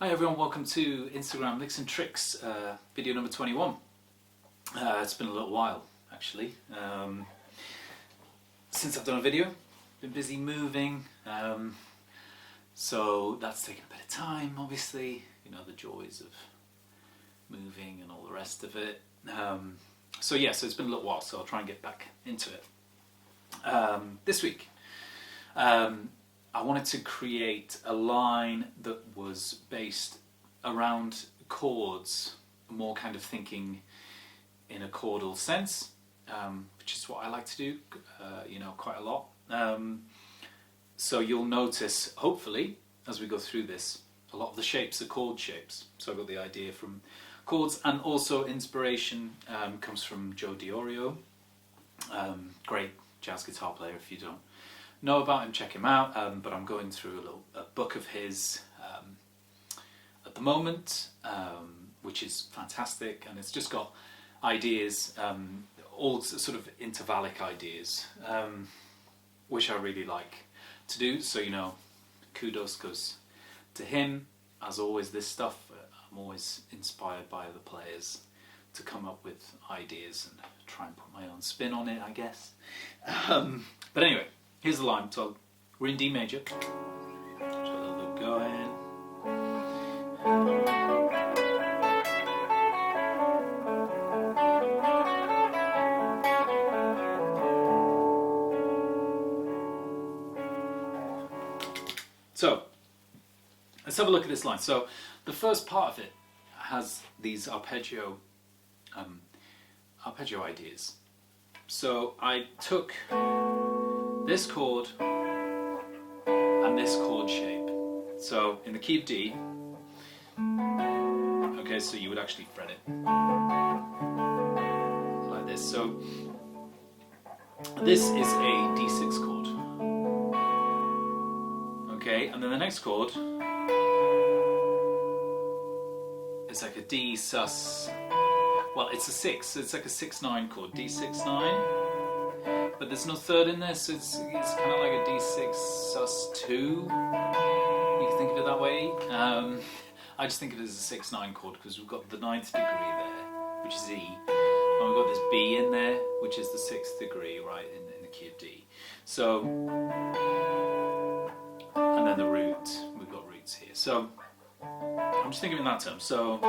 Hi everyone, welcome to Instagram Licks and Tricks, video number 21. It's been a little while actually since I've done a video. Been busy moving, so that's taken a bit of time, obviously, you know, the joys of moving and all the rest of it. So it's been a little while, so I'll try and get back into it. This week I wanted to create a line that was based around chords, more kind of thinking in a chordal sense, which is what I like to do, quite a lot. So you'll notice, hopefully, as we go through this, a lot of the shapes are chord shapes. So I got the idea from chords, and also inspiration comes from Joe DiOrio, great jazz guitar player. If you don't know about him, check him out, but I'm going through a book of his at the moment, which is fantastic, and it's just got ideas, all sort of intervallic ideas, which I really like to do. So, you know, kudos goes to him. As always, this stuff, I'm always inspired by other players to come up with ideas and try and put my own spin on it, I guess. But anyway, here's the line. So we're in D major. So a little bit going. So let's have a look at this line. So the first part of it has these arpeggio ideas. So I took this chord and this chord shape. So in the key of D, okay, so you would actually fret it like this. So this is a D6 chord. Okay, and then the next chord is like a D sus. Well, it's a 6, so it's like a 6-9 chord, D6-9. But there's no third in there, so it's kind of like a D6 sus 2. You can think of it that way. I just think of it as a 6-9 chord because we've got the 9th degree there, which is E, and we've got this B in there, which is the 6th degree, right, in the key of D. So, and then the root, we've got roots here. So I'm just thinking in that term. So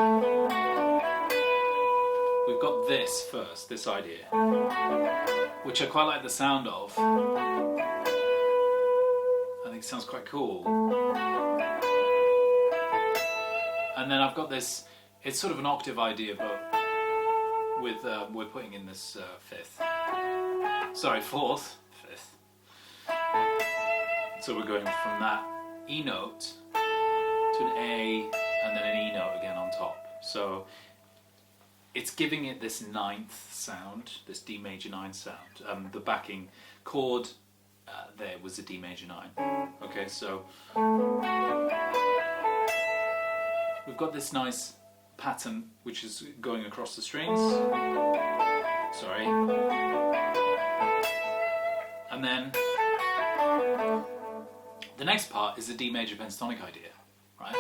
we've got this first, this idea, which I quite like the sound of. I think it sounds quite cool. And then I've got this, it's sort of an octave idea, but with we're putting in this fourth, fifth. So we're going from that E note to an A, and then an E note again on top. So it's giving it this 9th sound, this D major 9 sound. The backing chord there was a D major 9. Okay, so we've got this nice pattern which is going across the strings. Sorry. And then the next part is the D major pentatonic idea, right?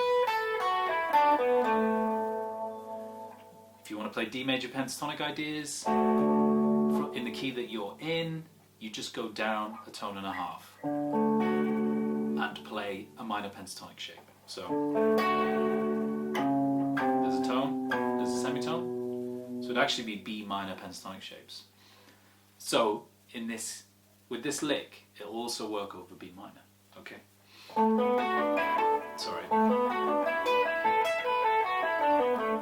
If you want to play D major pentatonic ideas in the key that you're in, you just go down a tone and a half and play a minor pentatonic shape. So there's a tone, there's a semitone, so it'd actually be B minor pentatonic shapes. So with this lick, it'll also work over B minor. Okay. Sorry.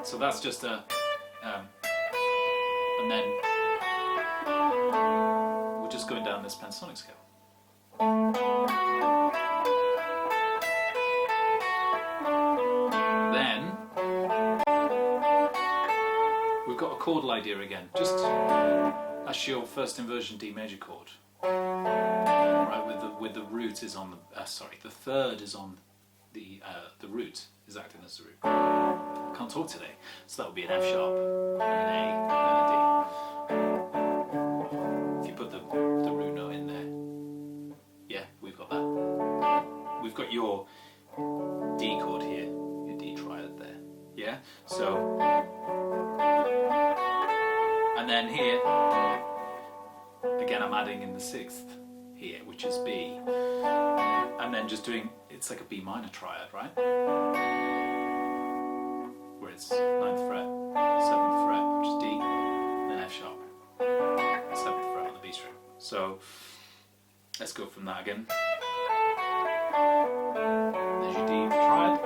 So that's just a and then we're just going down this pentatonic scale. Then we've got a chordal idea again, just that's your first inversion D major chord, right? With the root is on the the third is on the root is acting as the root. I can't talk today, so that would be an F sharp and an A and a D. If you put the root note in there, yeah, we've got that. We've got your D chord here, your D Yeah, so, and then here, again I'm adding in the 6th here, which is B, and then just doing, it's like a B minor triad, right? Where it's 9th fret, 7th fret, which is D, then F sharp, 7th fret on the B string. So let's go from that again. There's your D triad,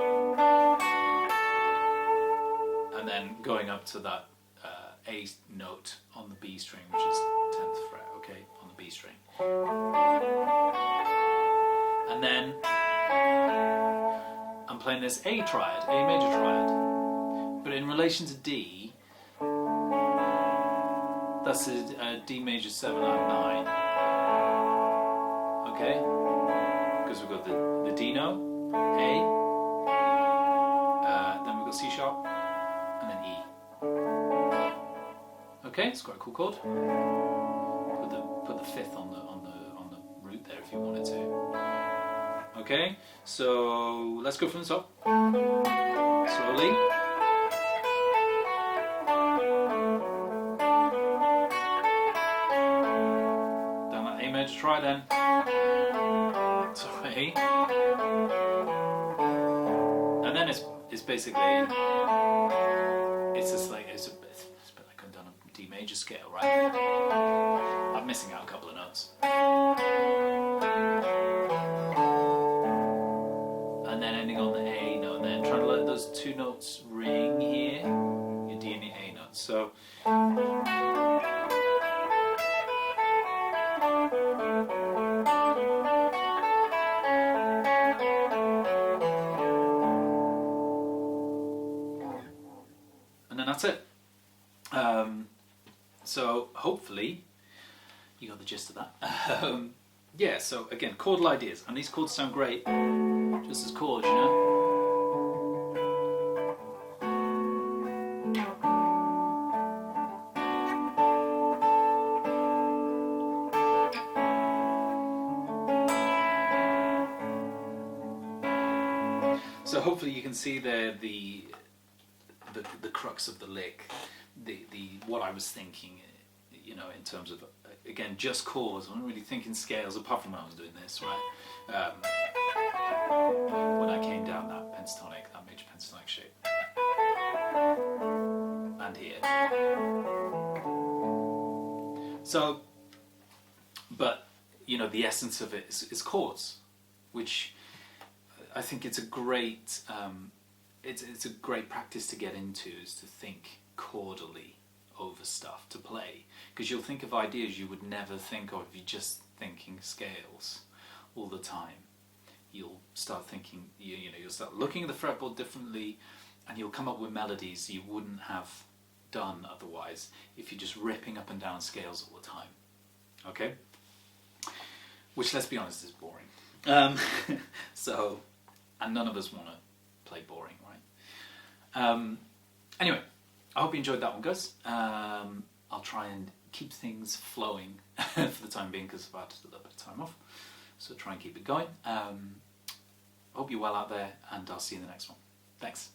and then going up to that A note on the B string, which is 10th fret, okay, on the B string. And then I'm playing this A triad, A major triad, but in relation to D, that's a D major 7 and 9, okay, because we've got the D note, A, then we've got C sharp, and then E. Okay, it's quite a cool chord. Put the 5th on the root there if you wanted to. Okay, so let's go from the top. Slowly. Down that A major try then. Sorry. And then it's basically, it's just like, it's a bit like I've done a D major scale, right? I'm missing out a couple of notes. And then ending on the A note, and then trying to let those 2 notes ring here, your D and your A notes. So and then that's it. So hopefully you got the gist of that. Yeah, so again, chordal ideas, and these chords sound great just as chords, you know. So hopefully you can see there the crux of the lick, the what I was thinking, you know, in terms of, again, just chords. I wasn't really thinking scales, apart from when I was doing this, right? When I came down that pentatonic, that major pentatonic shape, and here. So, but you know, the essence of it is chords, which I think it's a great it's a great practice to get into, is to think chordally over stuff to play, because you'll think of ideas you would never think of if you're just thinking scales all the time. You'll start thinking, you know, you'll start looking at the fretboard differently, and you'll come up with melodies you wouldn't have done otherwise if you're just ripping up and down scales all the time. Okay? Which, let's be honest, is boring. So, and none of us want to play boring, right? Anyway, I hope you enjoyed that one, guys. I'll try and keep things flowing for the time being, because I've had a little bit of time off. So try and keep it going. Hope you're well out there, and I'll see you in the next one. Thanks.